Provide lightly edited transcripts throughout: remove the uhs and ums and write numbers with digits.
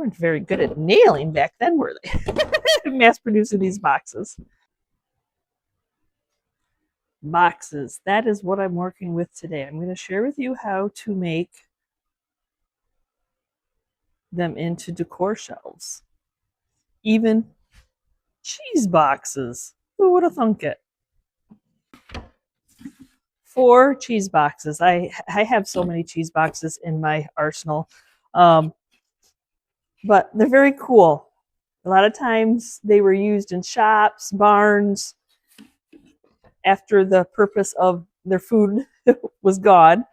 weren't very good at nailing back then, were they? Mass producing these boxes. Boxes. That is what I'm working with today. I'm going to share with you how to make them into decor shelves. Even cheese boxes. Who would have thunk it? 4 cheese boxes. I have so many cheese boxes in my arsenal. But they're very cool. A lot of times they were used in shops, barns, after the purpose of their food was gone.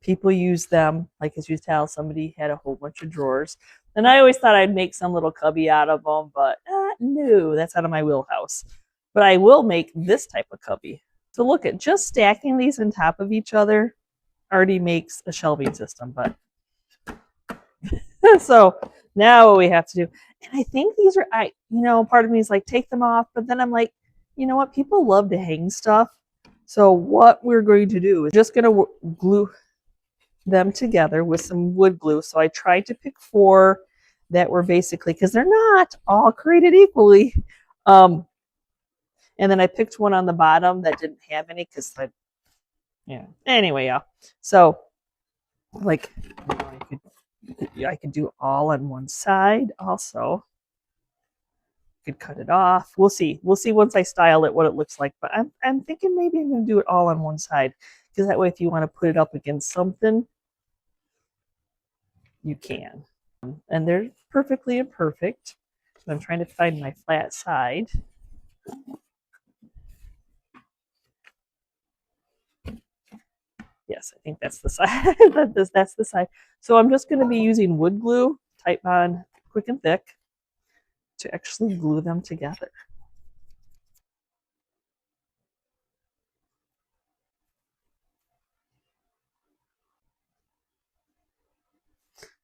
People use them, like as you tell, somebody had a whole bunch of drawers. And I always thought I'd make some little cubby out of them, but no, that's out of my wheelhouse. But I will make this type of cubby. So look at just stacking these on top of each other already makes a shelving system. But so now what we have to do, and I think these are, part of me is like, take them off. But then I'm like, you know what? People love to hang stuff. So what we're going to do is just going to glue them together with some wood glue. So I tried to pick 4 that were basically, because they're not all created equally. And then I picked one on the bottom that didn't have any because anyway, yeah. So like I could do all on one side also. Could cut it off. We'll see. We'll see once I style it what it looks like. But I'm thinking maybe I'm going to do it all on one side, because that way if you want to put it up against something, you can. And they're perfectly imperfect. So I'm trying to find my flat side. Yes, I think that's the side. That's the side. So I'm just going to be using wood glue, Titebond Quick and Thick, to actually glue them together.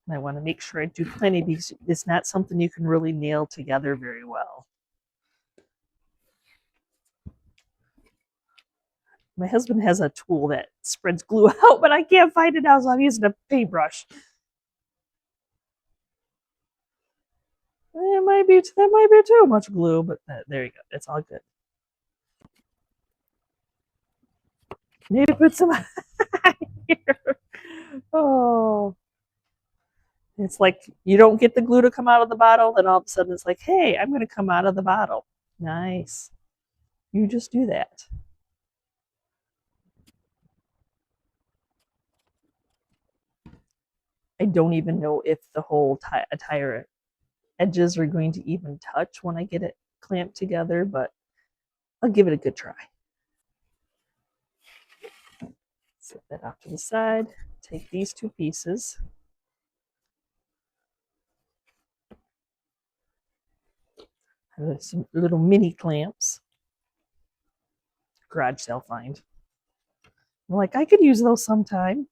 And I want to make sure I do plenty, because it's not something you can really nail together very well. My husband has a tool that spreads glue out, but I can't find it now, so I'm using a paintbrush. That might be too much glue, but there you go. It's all good. Maybe put some here. Oh. It's like you don't get the glue to come out of the bottle, then all of a sudden it's like, hey, I'm going to come out of the bottle. Nice. You just do that. I don't even know if the whole tire edges are going to even touch when I get it clamped together, but I'll give it a good try. Set that off to the side. Take these 2 pieces. Some little mini clamps. Garage sale find. I'm like, I could use those sometime.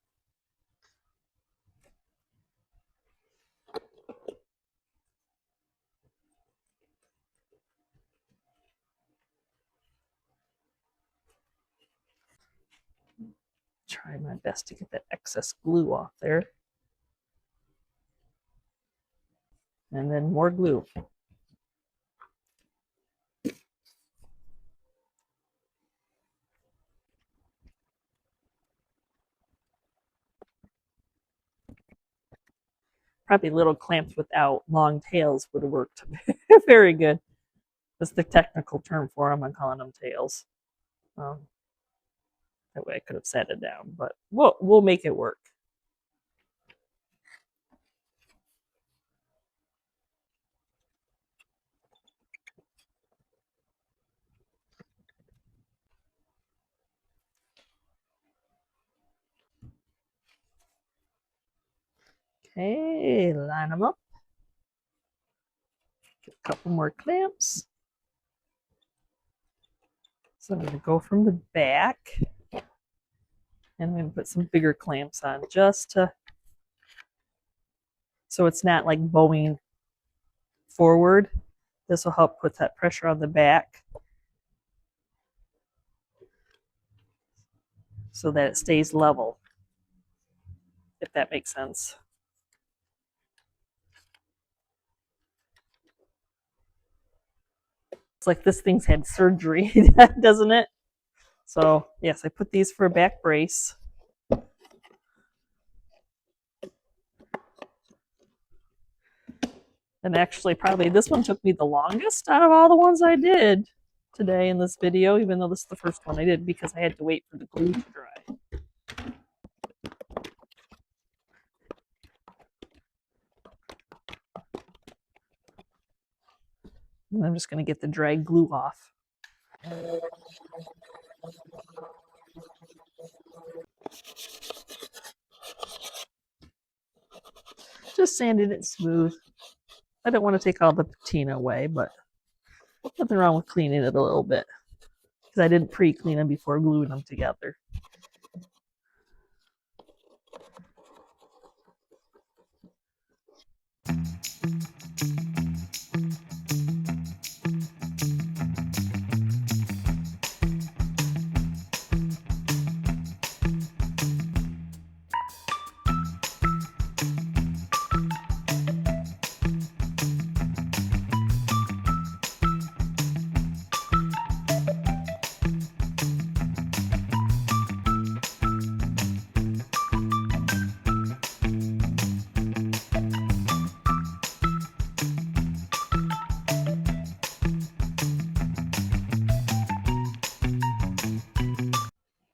Try my best to get that excess glue off there. And then more glue. Probably little clamps without long tails would have worked very good. That's the technical term for them. I'm calling them tails. That way I could have sat it down, but we'll make it work. Okay, line them up. Get a couple more clamps. So I'm going to go from the back, and I'm going to put some bigger clamps on just to, so it's not like bowing forward. This will help put that pressure on the back so that it stays level, if that makes sense. It's like this thing's had surgery, doesn't it? So yes, I put these for a back brace. And actually, probably this one took me the longest out of all the ones I did today in this video, even though this is the first one I did because I had to wait for the glue to dry. And I'm just going to get the dry glue off. Just sanding it smooth. I don't want to take all the patina away, but nothing wrong with cleaning it a little bit because I didn't pre-clean them before gluing them together.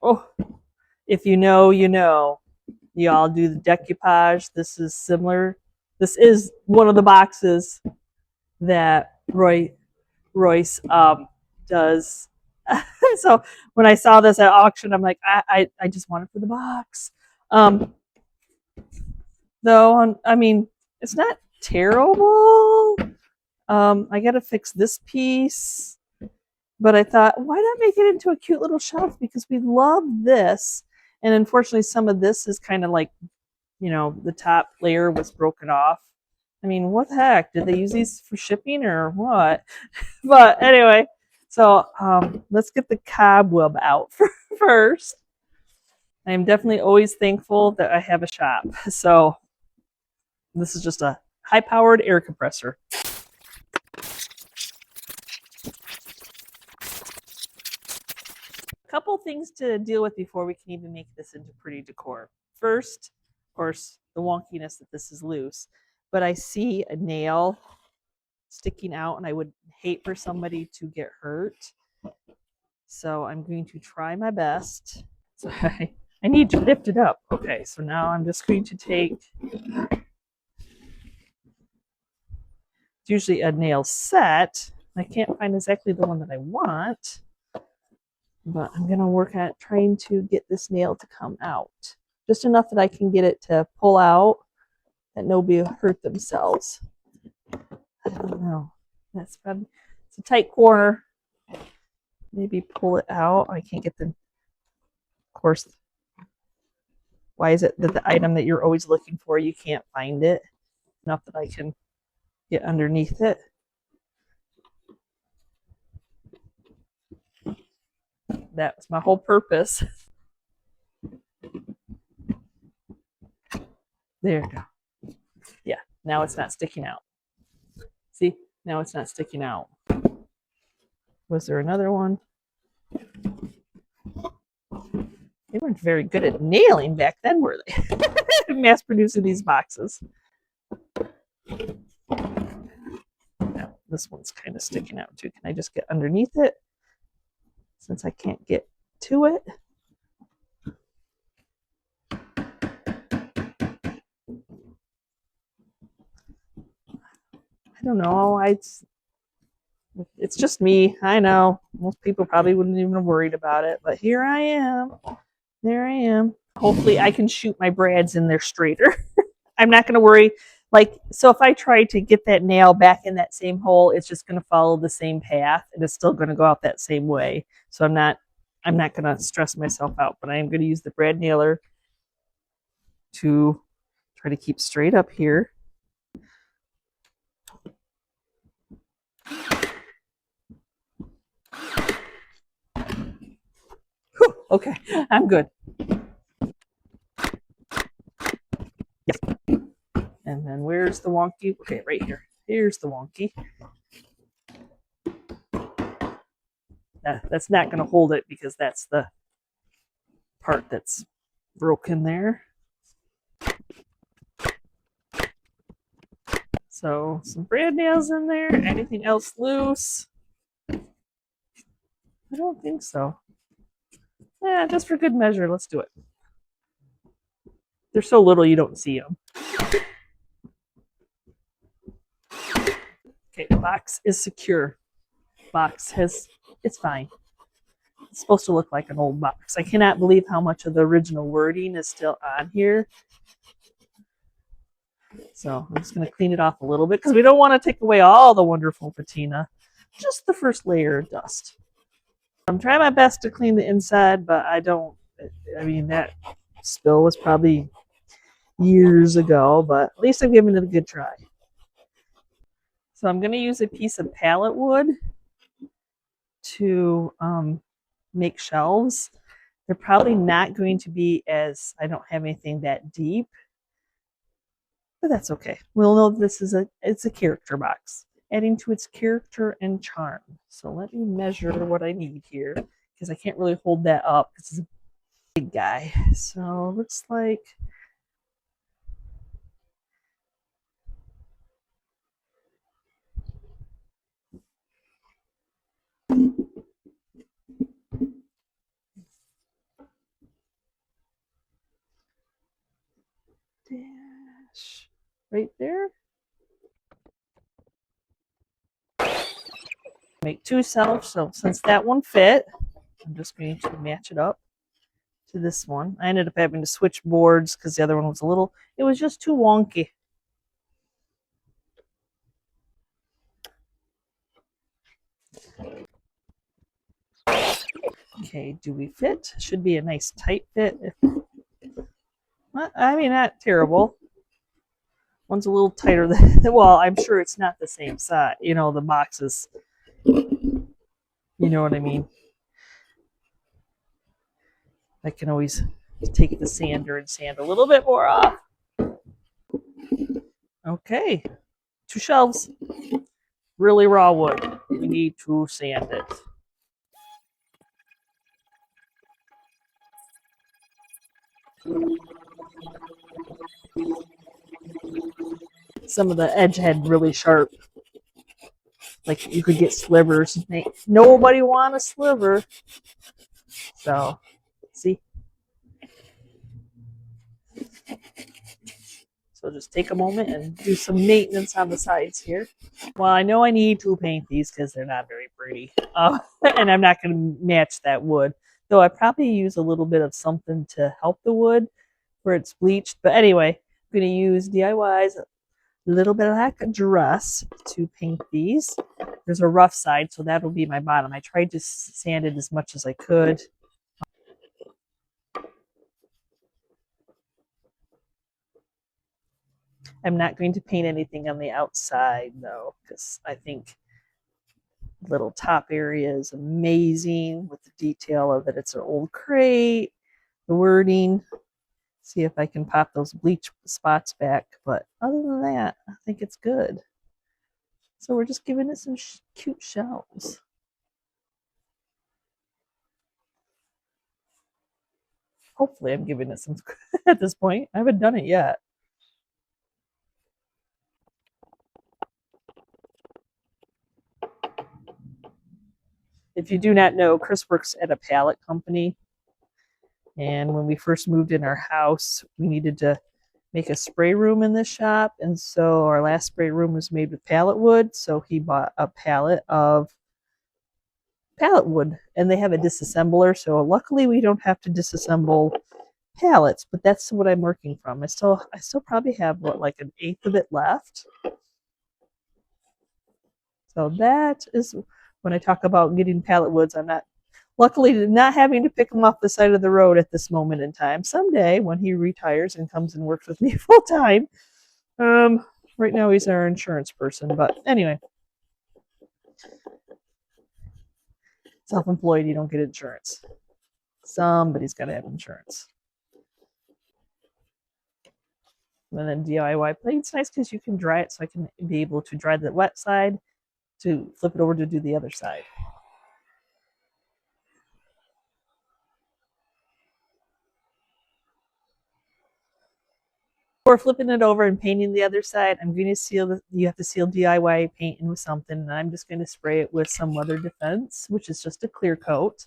Oh, if you know, you know. You all do the decoupage. This is similar. This is one of the boxes that Royce does. So when I saw this at auction, I'm like, I just want it for the box. Though, I mean, it's not terrible. I got to fix this piece. But I thought, why not make it into a cute little shelf? Because we love this. And unfortunately, some of this is kind of like, you know, the top layer was broken off. I mean, what the heck? Did they use these for shipping or what? But anyway, so let's get the cobweb out first. I am definitely always thankful that I have a shop. So this is just a high-powered air compressor. Couple things to deal with before we can even make this into pretty decor. First, of course, the wonkiness that this is loose, but I see a nail sticking out and I would hate for somebody to get hurt. So I'm going to try my best. So I need to lift it up. Okay, so now I'm just going to take, it's usually a nail set. I can't find exactly the one that I want. But I'm going to work at trying to get this nail to come out. Just enough that I can get it to pull out, that nobody will hurt themselves. I don't know. That's probably, it's a tight corner. Maybe pull it out. I can't get the, of course, why is it that the item that you're always looking for, you can't find it? Enough that I can get underneath it. That was my whole purpose. There you go. Yeah, now it's not sticking out. See, now it's not sticking out. Was there another one? They weren't very good at nailing back then, were they? Mass producing these boxes. Now, this one's kind of sticking out too. Can I just get underneath it? Since I can't get to it. I don't know. It's just me. I know. Most people probably wouldn't even have worried about it. But here I am. There I am. Hopefully I can shoot my brads in there straighter. I'm not going to worry. Like, so if I try to get that nail back in that same hole, it's just going to follow the same path. And it's still going to go out that same way. So I'm not going to stress myself out. But I am going to use the brad nailer to try to keep straight up here. Whew, okay, I'm good. Yes. And then where's the wonky? Okay, right here. Here's the wonky. That's not going to hold it because that's the part that's broken there. So some brand nails in there. Anything else loose? I don't think so. Yeah, just for good measure, let's do it. They're so little you don't see them. Okay, the box is secure. Box has, it's fine. It's supposed to look like an old box. I cannot believe how much of the original wording is still on here. So I'm just going to clean it off a little bit because we don't want to take away all the wonderful patina. Just the first layer of dust. I'm trying my best to clean the inside, but I mean, that spill was probably years ago, but at least I'm giving it a good try. So I'm going to use a piece of pallet wood to make shelves. They're probably not going to be I don't have anything that deep, but that's okay. We'll know this is it's a character box, adding to its character and charm. So let me measure what I need here because I can't really hold that up because it's a big guy. So it looks like dash right there. Make two shelves. So since that one fit, I'm just going to match it up to this one. I ended up having to switch boards because the other one was it was just too wonky. Okay, do we fit? Should be a nice tight fit. I mean, not terrible. One's a little tighter than, well, I'm sure it's not the same size. You know, the boxes, you know what I mean? I can always take the sander and sand a little bit more off. Okay, two shelves. Really raw wood. We need to sand it. Some of the edge had really sharp, like you could get slivers. Nobody want a sliver. So, see? So just take a moment and do some maintenance on the sides here. Well, I know I need to paint these because they're not very pretty. And I'm not going to match that wood. Though I probably use a little bit of something to help the wood where it's bleached. But anyway, I'm going to use DIY's Little Black Dress to paint these. There's a rough side, so that'll be my bottom. I tried to sand it as much as I could. I'm not going to paint anything on the outside, though, because I think the little top area is amazing with the detail of that it's an old crate, the wording. See if I can pop those bleach spots back. But other than that, I think it's good. So we're just giving it some cute shelves. Hopefully I'm giving it some at this point. I haven't done it yet. If you do not know, Chris works at a pallet company. And when we first moved in our house, we needed to make a spray room in this shop. And so our last spray room was made with pallet wood. So he bought a pallet of pallet wood, and they have a disassembler. So luckily we don't have to disassemble pallets, but that's what I'm working from. I still probably have like an eighth of it left. So that is when I talk about getting pallet woods, I'm luckily not having to pick them off the side of the road at this moment in time. Someday when he retires and comes and works with me full time. Right now he's our insurance person, but anyway. Self-employed, you don't get insurance. Somebody's got to have insurance. And then DIY plate's nice because you can dry it, so I can be able to dry the wet side to flip it over to do the other side. Before flipping it over and painting the other side, I'm going to seal you have to seal DIY painting with something, and I'm just going to spray it with some weather defense, which is just a clear coat.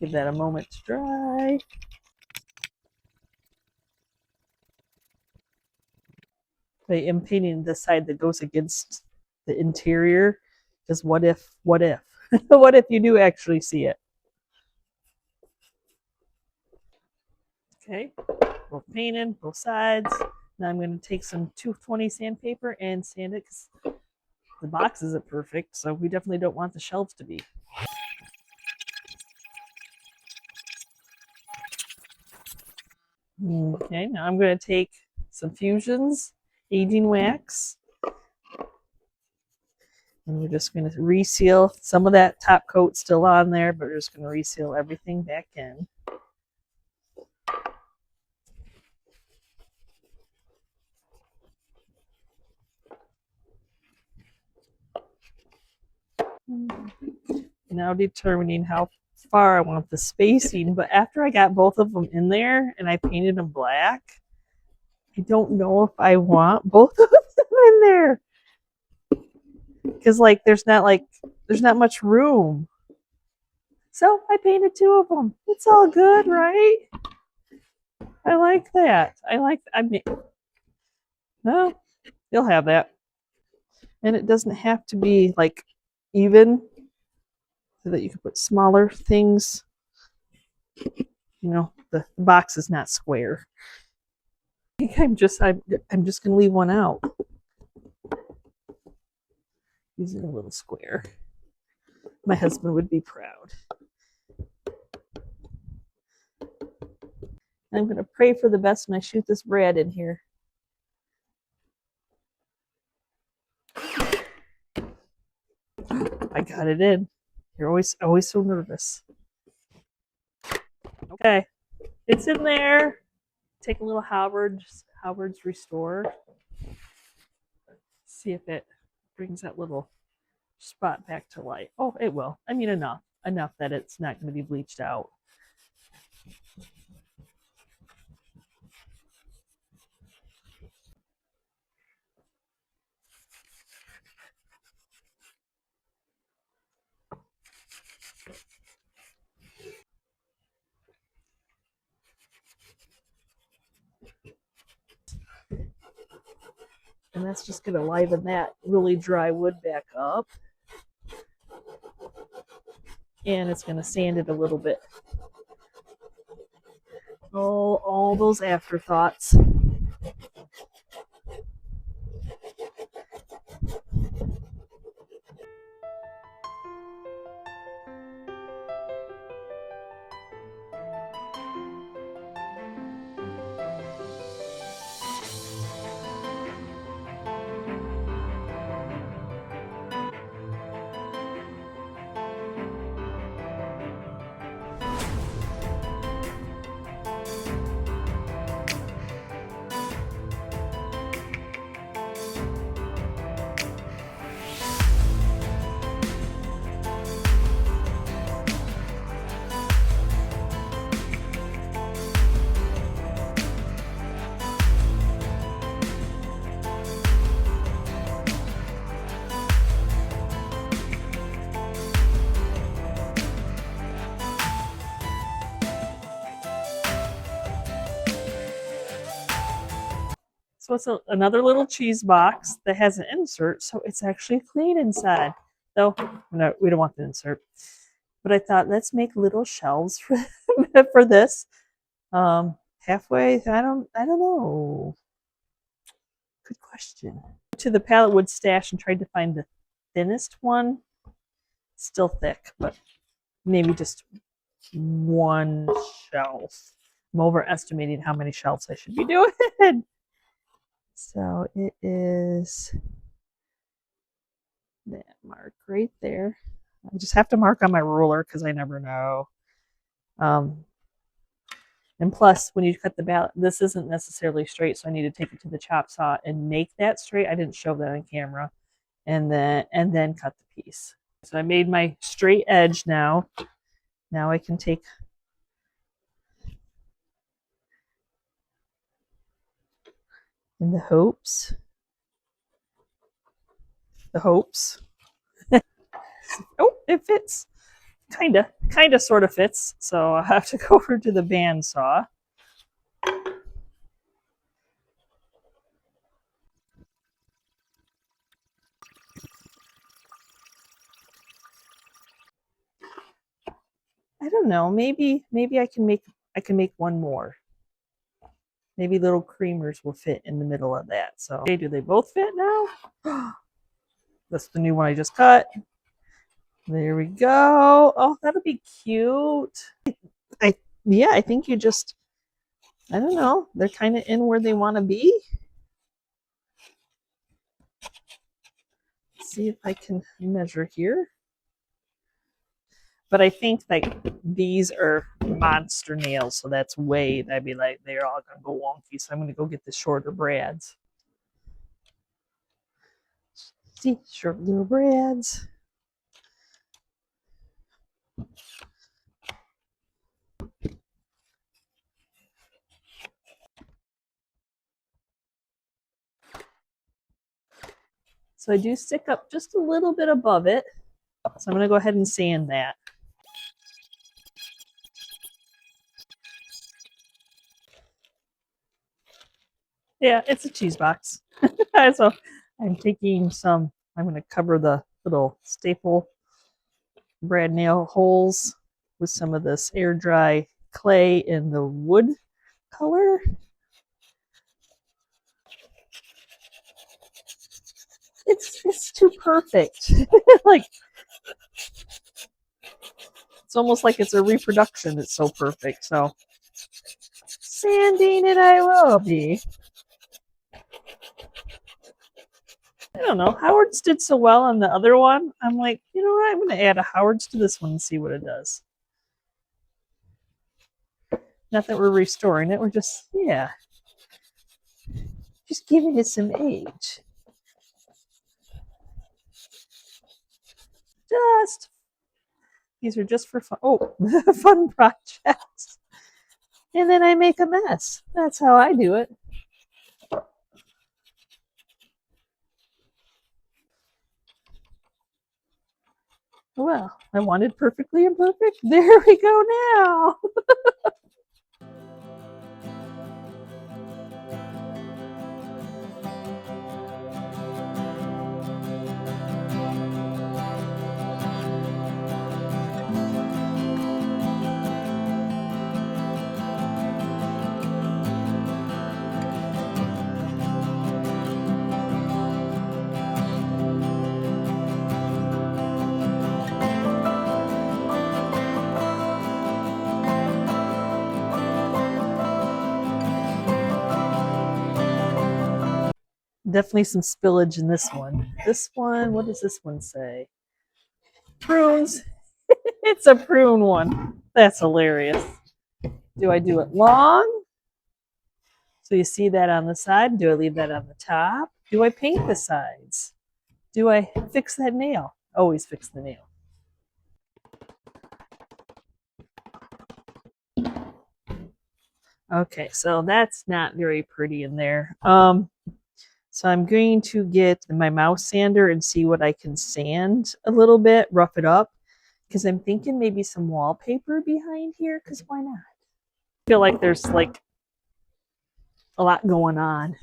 Give that a moment to dry. I am painting the side that goes against the interior, because what if? What if you do actually see it? Okay, both painted, both sides. Now I'm going to take some 220 sandpaper and sand it, because the box isn't perfect, so we definitely don't want the shelves to be. Okay, now I'm going to take some Fusions aging wax, and we're just going to reseal some of that top coat still on there, but we're just going to reseal everything back in. Now determining how far I want the spacing, but after I got both of them in there and I painted them black, I don't know if I want both of them in there, because there's not much room. So I painted two of them. It's all good, right? I like that. No, you'll have that. And it doesn't have to be even, so that you can put smaller things. The box is not square. I think I'm just gonna leave one out. Using a little square. My husband would be proud. I'm gonna pray for the best when I shoot this Brad in here. I got it in. You're always so nervous. Okay, it's in there. Take a little Howard's Restore. See if it brings that little spot back to light. Oh, it will. I mean, enough that it's not going to be bleached out. And that's just going to liven that really dry wood back up. And it's going to sand it a little bit. Oh, all those afterthoughts. So it's another little cheese box that has an insert, so it's actually clean inside. Though, no, we don't want the insert. But I thought, let's make little shelves for this. Halfway, I don't know. Good question. To the pallet wood stash and tried to find the thinnest one. Still thick, but maybe just one shelf. I'm overestimating how many shelves I should be doing. So it is that mark right there. I just have to mark on my ruler because I never know. And plus, when you cut the ballot, this isn't necessarily straight, so I need to take it to the chop saw and make that straight. I didn't show that on camera, and then cut the piece. So I made my straight edge now. Now I can take in the hopes. Oh, it fits. Kinda sort of fits. So I have to go over to the bandsaw. I don't know. Maybe I can make one more. Maybe little creamers will fit in the middle of that. So, okay, do they both fit now? That's the new one I just cut. There we go. Oh, that'll be cute. I think you just, I don't know. They're kind of in where they want to be. Let's see if I can measure here. But I think like these are monster nails, so that's way, that'd be like, they're all gonna go wonky. So I'm gonna go get the shorter brads. See, short little brads. So I do stick up just a little bit above it. So I'm gonna go ahead and sand that. Yeah, it's a cheese box. So I'm taking some, I'm going to cover the little staple brad nail holes with some of this air dry clay in the wood color. It's too perfect. Like, it's almost like it's a reproduction. It's so perfect. So sanding it I will be. I don't know. Howard's did so well on the other one. I'm like, you know what? I'm going to add a Howard's to this one and see what it does. Not that we're restoring it. We're just, yeah, just giving it some age. Just, these are just for fun. Oh, fun projects. And then I make a mess. That's how I do it. Well, I wanted perfectly imperfect. There we go now. Definitely some spillage in this one. This one, what does this one say? Prunes. It's a prune one. That's hilarious. Do I do it long? So you see that on the side? Do I leave that on the top? Do I paint the sides? Do I fix that nail? Always fix the nail. Okay, so that's not very pretty in there. So I'm going to get my mouse sander and see what I can sand a little bit, rough it up, because I'm thinking maybe some wallpaper behind here, because why not? I feel like there's like a lot going on.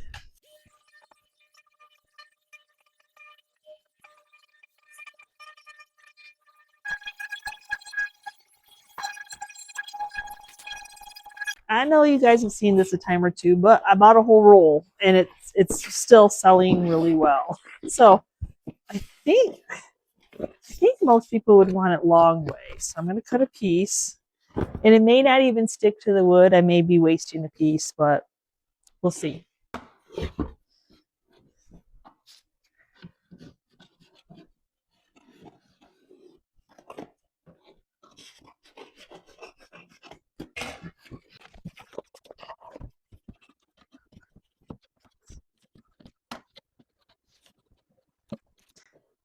I know you guys have seen this a time or two, but I bought a whole roll and it's still selling really well. So I think most people would want it long way. So I'm going to cut a piece, and it may not even stick to the wood. I may be wasting a piece, but we'll see.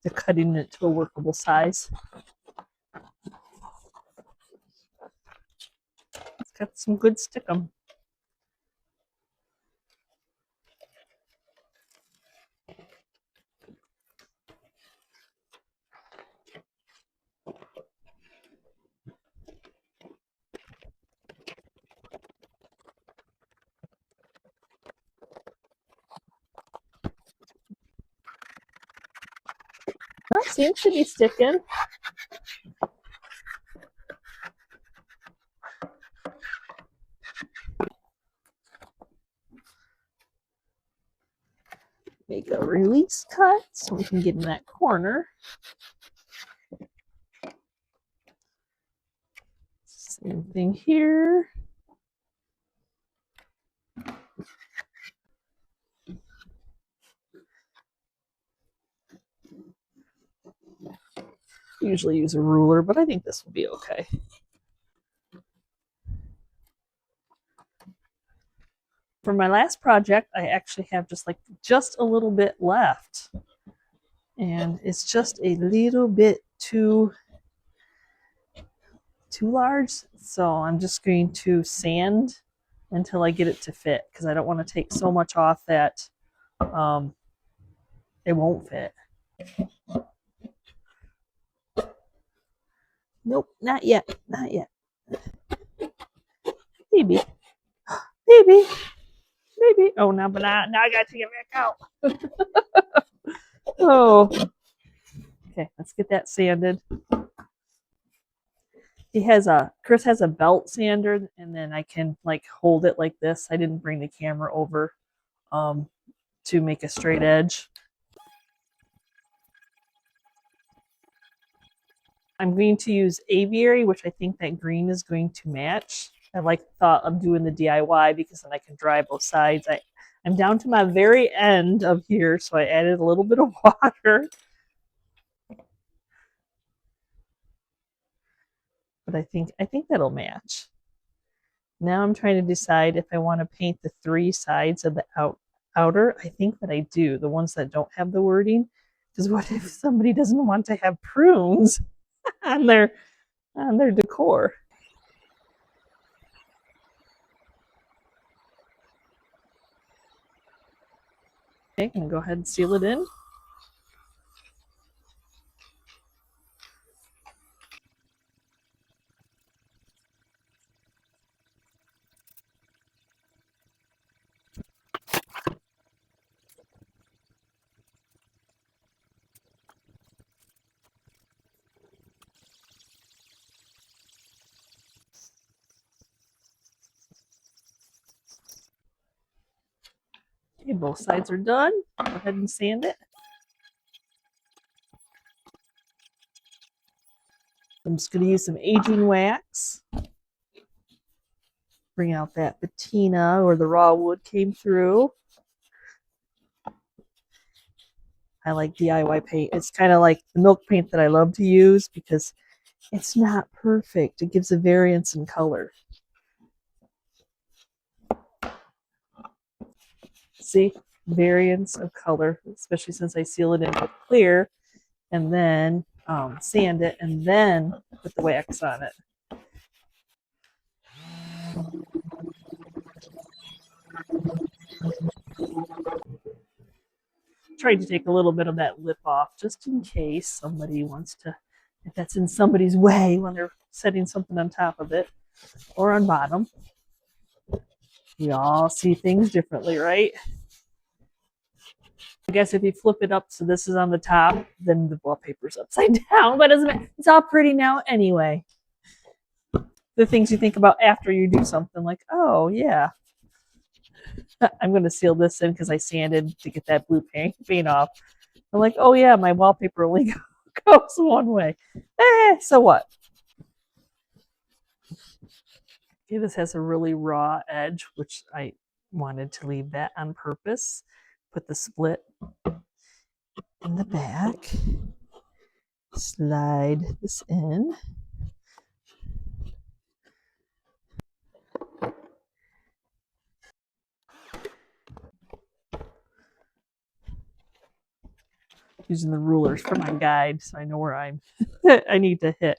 To cutting it to a workable size. It's got some good stickum. seems to be sticking. Make a release cut so we can get in that corner. Same thing here. Usually use a ruler, but I think this will be okay. For my last project, I actually have just a little bit left. And it's just a little bit too large. So I'm just going to sand until I get it to fit, because I don't want to take so much off that it won't fit. Nope, not yet, not yet. Maybe. Maybe. Maybe. Oh, now I got to take it back out. Oh. Okay, let's get that sanded. Chris has a belt sander, and then I can like hold it like this. I didn't bring the camera over to make a straight edge. I'm going to use aviary, which I think that green is going to match. I like the thought of doing the DIY because then I can dry both sides. I'm down to my very end of here, so I added a little bit of water. But I think that'll match. Now I'm trying to decide if I want to paint the three sides of the outer. I think that I do, the ones that don't have the wording. Because what if somebody doesn't want to have prunes on their decor? Okay, I'm gonna go ahead and seal it in. Okay, both sides are done. Go ahead and sand it. I'm just going to use some aging wax. Bring out that patina where the raw wood came through. I like DIY paint. It's kind of like the milk paint that I love to use because it's not perfect. It gives a variance in color. See, variance of color, especially since I seal it in with clear and then sand it and then put the wax on it. Tried to take a little bit of that lip off just in case somebody wants to, if that's in somebody's way when they're setting something on top of it or on bottom. We all see things differently, right? I guess if you flip it up so this is on the top, then the wallpaper's upside down, but it's all pretty now anyway. The things you think about after you do something, like, oh yeah, I'm going to seal this in because I sanded to get that blue paint off. I'm like, oh yeah, my wallpaper only goes one way. So what? Okay, this has a really raw edge, which I wanted to leave that on purpose. Put the split in the back. Slide this in. Using the rulers for my guide so I know where I need to hit.